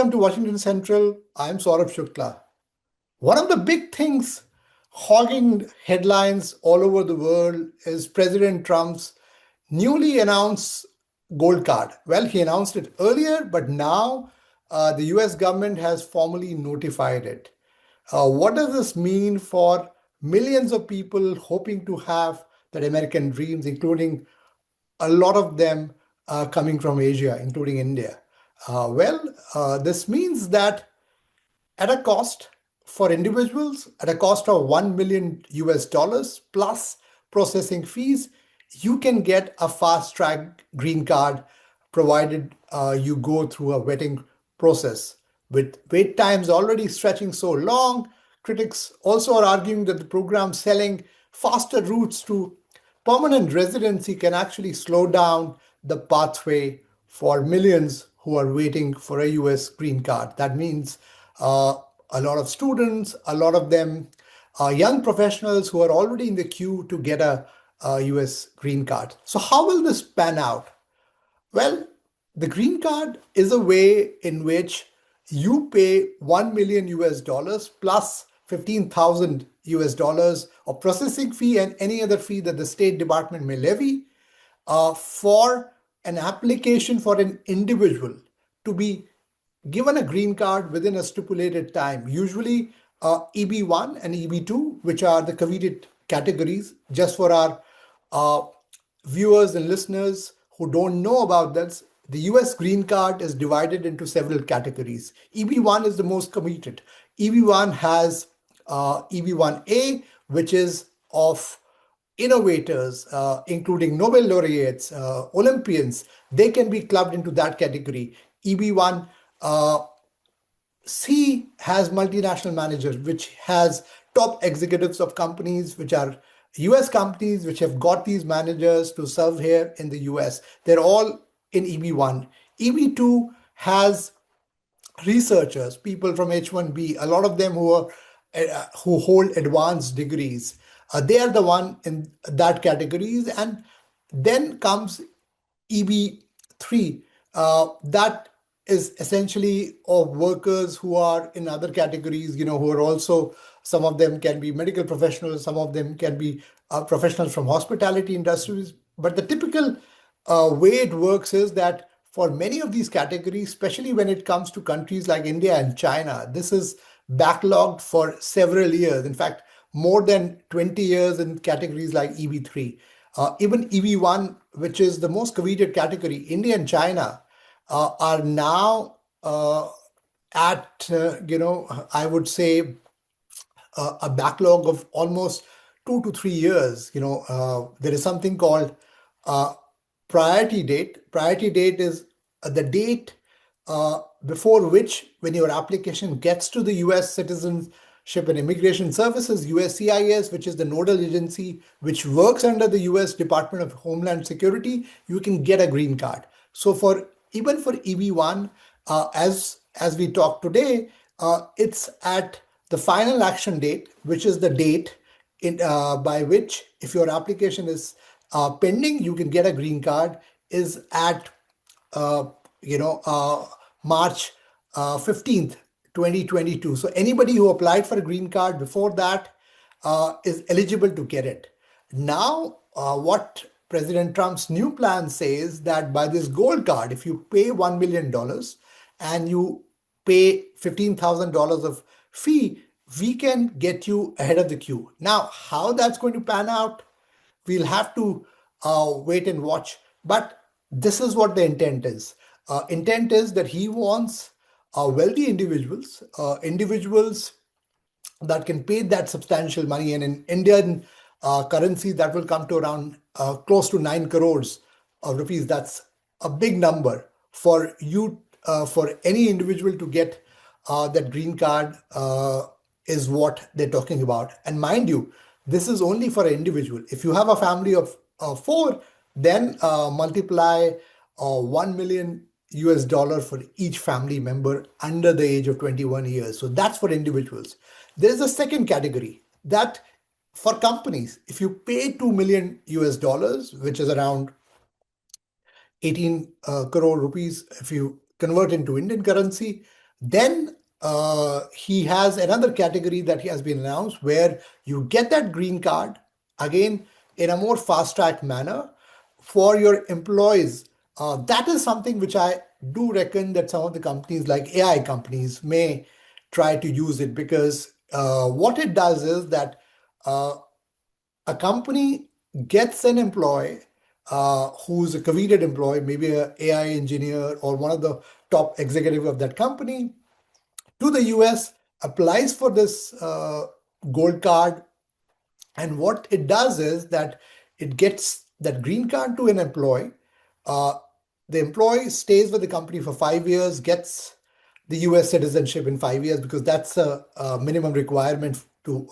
Welcome to Washington Central. I'm Saurabh Shukla. One of the big things hogging headlines all over the world is President Trump's newly announced gold card. Well, he announced it earlier, but now the US government has formally notified it. What does this mean for millions of people hoping to have that American dreams, including a lot of them coming from Asia, including India? This means that at a cost for individuals, at a cost of 1 million US dollars plus processing fees, you can get a fast track green card provided you go through a vetting process. With wait times already stretching so long, critics also are arguing that the program selling faster routes to permanent residency can actually slow down the pathway for millions who are waiting for a US green card. That means uh, a lot of students, a lot of them are young professionals who are already in the queue to get a US green card. So, how will this pan out? Well, the green card is a way in which you pay 1 million US dollars plus 15,000 US dollars of processing fee and any other fee that the State Department may levy for an application for an individual to be given a green card within a stipulated time, usually EB1 and EB2, which are the coveted categories. Just for our uh, viewers and listeners who don't know about this, the US green card is divided into several categories. EB1 is the most coveted. EB1 has EB1A, which is of innovators, including Nobel laureates, Olympians. They can be clubbed into that category. EB1 C has multinational managers, which has top executives of companies which are US companies which have got these managers to serve here in the US. They're all in EB1. EB2 has researchers, people from H1B, a lot of them who hold advanced degrees. They are the one in that categories, and then comes EB3. That is essentially of workers who are in other categories, who are also, some of them can be medical professionals, some of them can be professionals from hospitality industries. But the typical way it works is that for many of these categories, especially when it comes to countries like India and China, this is backlogged for several years. In fact, more than 20 years in categories like EB3. Even EB1, which is the most coveted category, India and China are now at, I would say a backlog of almost 2 to 3 years. There is something called uh, priority date. Priority date is the date before which, when your application gets to the US Citizenship and Immigration Services, USCIS, which is the nodal agency which works under the US Department of Homeland Security, you can get a green card. So for even for EB1, as we talk today, it's at the final action date, which is the date by which, if your application is pending, you can get a green card, is at uh, March 15th, 2022. So anybody who applied for a green card before that is eligible to get it. Now, what President Trump's new plan says that by this gold card, if you pay $1 million dollars and you pay $15,000 of fee, we can get you ahead of the queue. Now, how that's going to pan out, we'll have to wait and watch. But this is what the intent is. Intent is that he wants wealthy individuals that can pay that substantial money. And in Indian currency, that will come to around close to 9 crores of rupees. That's a big number for you, for any individual to get that green card, is what they're talking about. And mind you, this is only for an individual. If you have a family of four, then multiply 1 million US dollar for each family member under the age of 21 years. So that's for individuals. There is a second category that for companies, if you pay 2 million US dollars, which is around 18 crore rupees, if you convert into Indian currency, Then he has another category that he has been announced where you get that green card again in a more fast track manner for your employees. That is something which I do reckon that some of the companies like AI companies may try to use it, because what it does is that uh, a company gets an employee who's a coveted employee, maybe an AI engineer or one of the top executive of that company, to the US, applies for this gold card, and what it does is that it gets that green card to an employee. Uh, the employee stays with the company for 5 years, gets the US citizenship in 5 years, because that's a minimum requirement to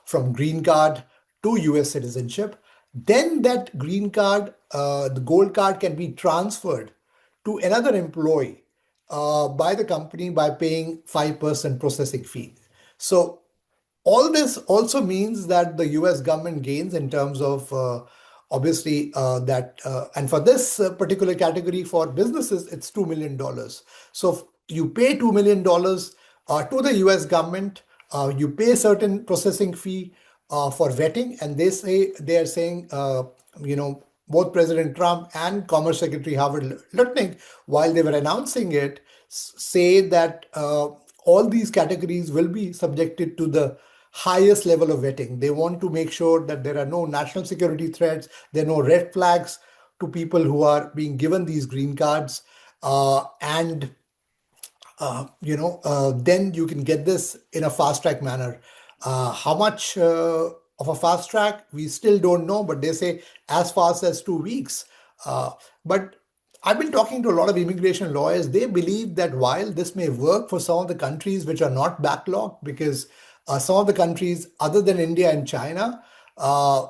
from green card to US citizenship. Then that green card, the gold card, can be transferred to another employee by the company by paying 5% processing fee. So all this also means that the US government gains in terms of obviously that, and for this particular category for businesses, it's $2 million. So you pay $2 million to the US government, you pay certain processing fee for vetting, and they are saying, both President Trump and Commerce Secretary Howard Lutnick, while they were announcing it, say that all these categories will be subjected to the highest level of vetting. They want to make sure that there are no national security threats, there are no red flags to people who are being given these green cards, and then you can get this in a fast track manner. How much of a fast track, we still don't know, but they say as fast as 2 weeks. But I've been talking to a lot of immigration lawyers. They believe that while this may work for some of the countries which are not backlogged, because some of the countries other than India and China, uh,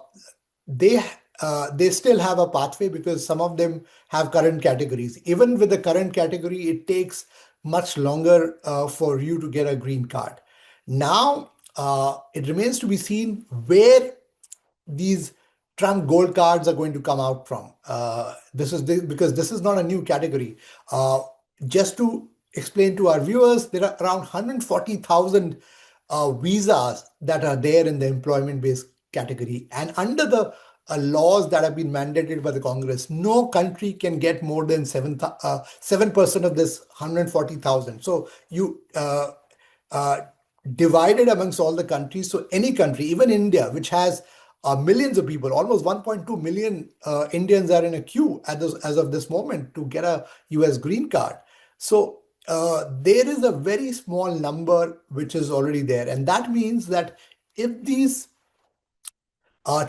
they they still have a pathway, because some of them have current categories. Even with the current category, it takes much longer for you to get a green card. Now, it remains to be seen where these Trump gold cards are going to come out from. Because this is not a new category. Just to explain to our viewers, there are around 140,000 visas that are there in the employment-based category, and under the laws that have been mandated by the Congress, no country can get more than 7% of this 140,000. So you uh, divided amongst all the countries. So any country, even India, which has millions of people, almost 1.2 million Indians are in a queue as of this moment to get a US green card. So there is a very small number which is already there. And that means that if these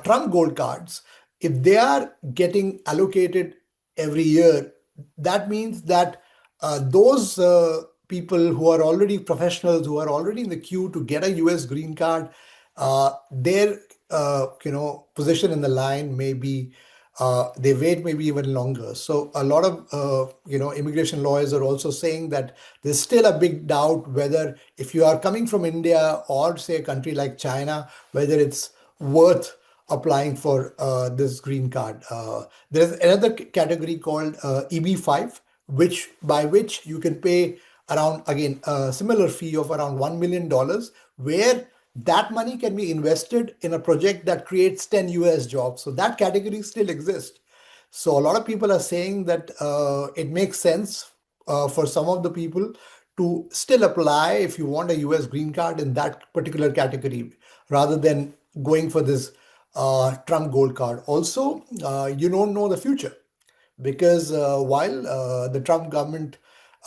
Trump gold cards, if they are getting allocated every year, that means that those people who are already professionals, who are already in the queue to get a US green card, their position in the line may be, they wait maybe even longer. So a lot of immigration lawyers are also saying that there's still a big doubt whether, if you are coming from India or say a country like China, whether it's worth applying for this green card. There's another category called EB5, which you can pay around, again, a similar fee of around $1 million, where that money can be invested in a project that creates 10 US jobs. So that category still exists. So a lot of people are saying that it makes sense for some of the people to still apply if you want a US green card in that particular category, rather than going for this Trump gold card. Also, you don't know the future, because while the Trump government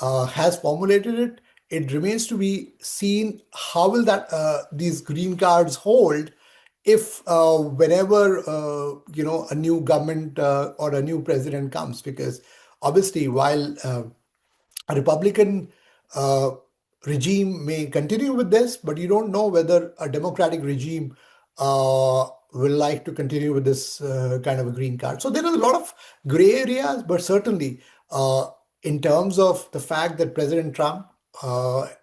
has formulated it, it remains to be seen how will that these green cards hold if whenever a new government or a new president comes. Because obviously, while a Republican uh, regime may continue with this, but you don't know whether a Democratic regime will like to continue with this kind of a green card. So there are a lot of gray areas, but certainly in terms of the fact that President Trump,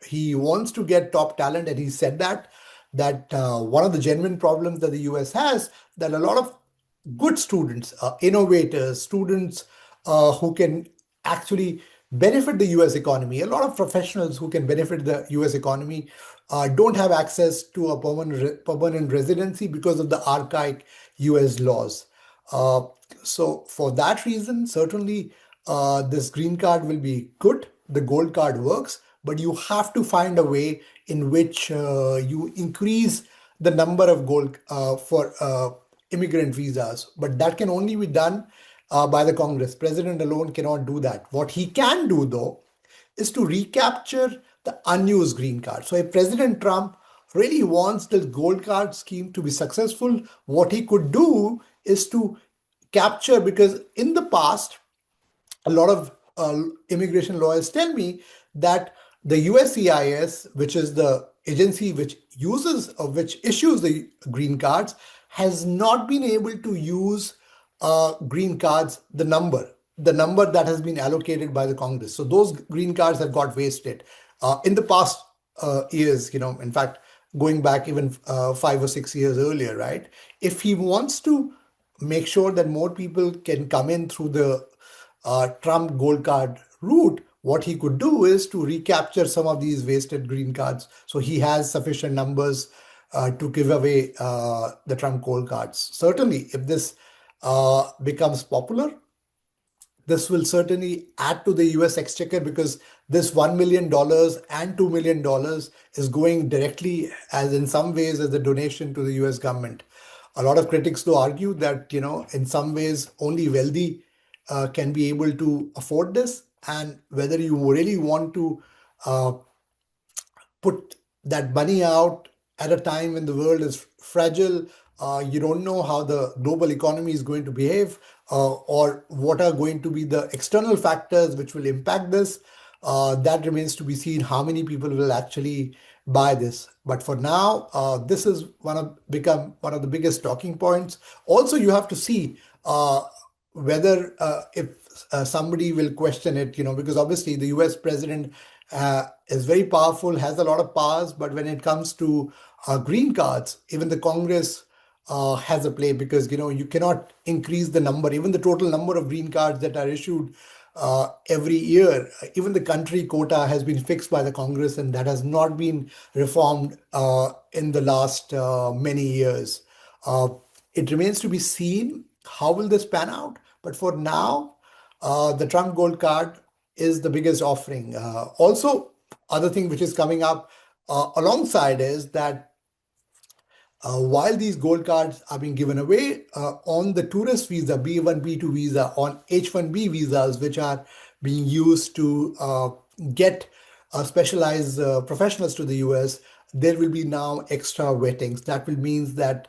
he wants to get top talent, and he said that one of the genuine problems that the US has, that a lot of good students, innovators, students who can actually benefit the US economy. A lot of professionals who can benefit the US economy don't have access to a permanent residency because of the archaic US laws. Uh, so, for that reason, certainly this green card will be good. The gold card works, but you have to find a way in which you increase the number of gold for immigrant visas. But that can only be done by the Congress. President alone cannot do that. What he can do, though, is to recapture the unused green card. So if President Trump really wants the gold card scheme to be successful, what he could do is to capture, because in the past, a lot of immigration lawyers tell me that the USCIS, which is the agency which uses or which issues the green cards, has not been able to use green cards, the number that has been allocated by the Congress. So those green cards have got wasted in the past years. In fact, going back even 5 or 6 years earlier, right? If he wants to make sure that more people can come in through the Trump gold card route, what he could do is to recapture some of these wasted green cards. So he has sufficient numbers to give away the Trump gold cards. Certainly, if this becomes popular, this will certainly add to the US exchequer, because this $1 million and $2 million is going directly, as in some ways, as a donation to the US government. A lot of critics, though, argue that, in some ways, only wealthy can be able to afford this. And whether you really want to uh, put that money out at a time when the world is fragile. You don't know how the global economy is going to behave, or what are going to be the external factors which will impact this. That remains to be seen how many people will actually buy this. But for now, this is become one of the biggest talking points. Also, you have to see whether if somebody will question it, because obviously the US president is very powerful, has a lot of powers, but when it comes to green cards, even the Congress has a play, because you cannot increase the number, even the total number of green cards that are issued every year. Even the country quota has been fixed by the Congress, and that has not been reformed in the last many years. Uh, it remains to be seen how will this pan out. But for now, the Trump Gold Card is the biggest offering. Also, other thing which is coming up alongside is that while these gold cards are being given away on the tourist visa, B1, B2 visa, on H1B visas, which are being used to get specialized professionals to the US, there will be now extra wettings. That will mean that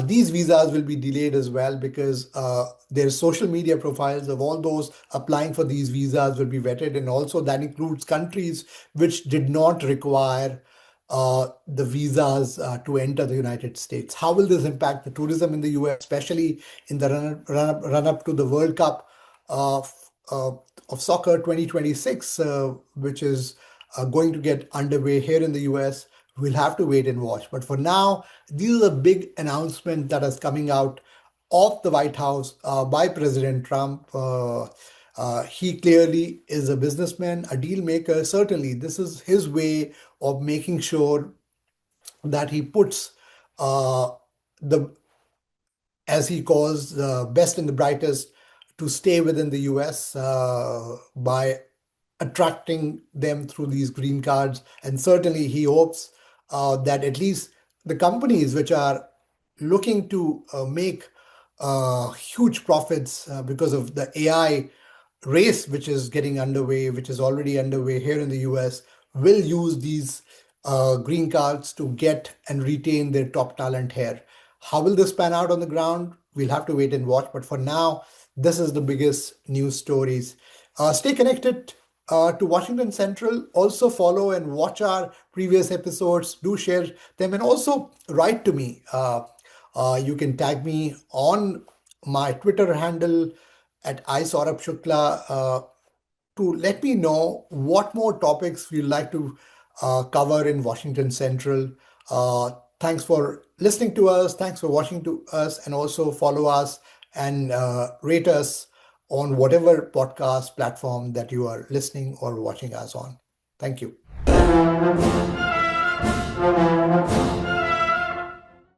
these visas will be delayed as well, because their social media profiles of all those applying for these visas will be vetted. And also that includes countries which did not require the visas to enter the United States. How will this impact the tourism in the US, especially in the run up to the World Cup of, of soccer 2026, which is going to get underway here in the US? We'll have to wait and watch. But for now, these are the big announcement that is coming out of the White House by President Trump. He clearly is a businessman, a deal maker. Certainly, this is his way of making sure that he puts the, as he calls, the best and the brightest to stay within the US by attracting them through these green cards. And certainly, he hopes that at least the companies which are looking to make huge profits because of the AI race which is getting underway, which is already underway here in the US, will use these green cards to get and retain their top talent here. How will this pan out on the ground? We'll have to wait and watch. But for now, this is the biggest news stories. Stay connected to Washington Central. Also follow and watch our previous episodes. Do share them, and also write to me. You can tag me on my Twitter handle at Saurabh Shukla to let me know what more topics you'd like to cover in Washington Central. Thanks for listening to us. Thanks for watching to us, and also follow us and rate us on whatever podcast platform that you are listening or watching us on. Thank you.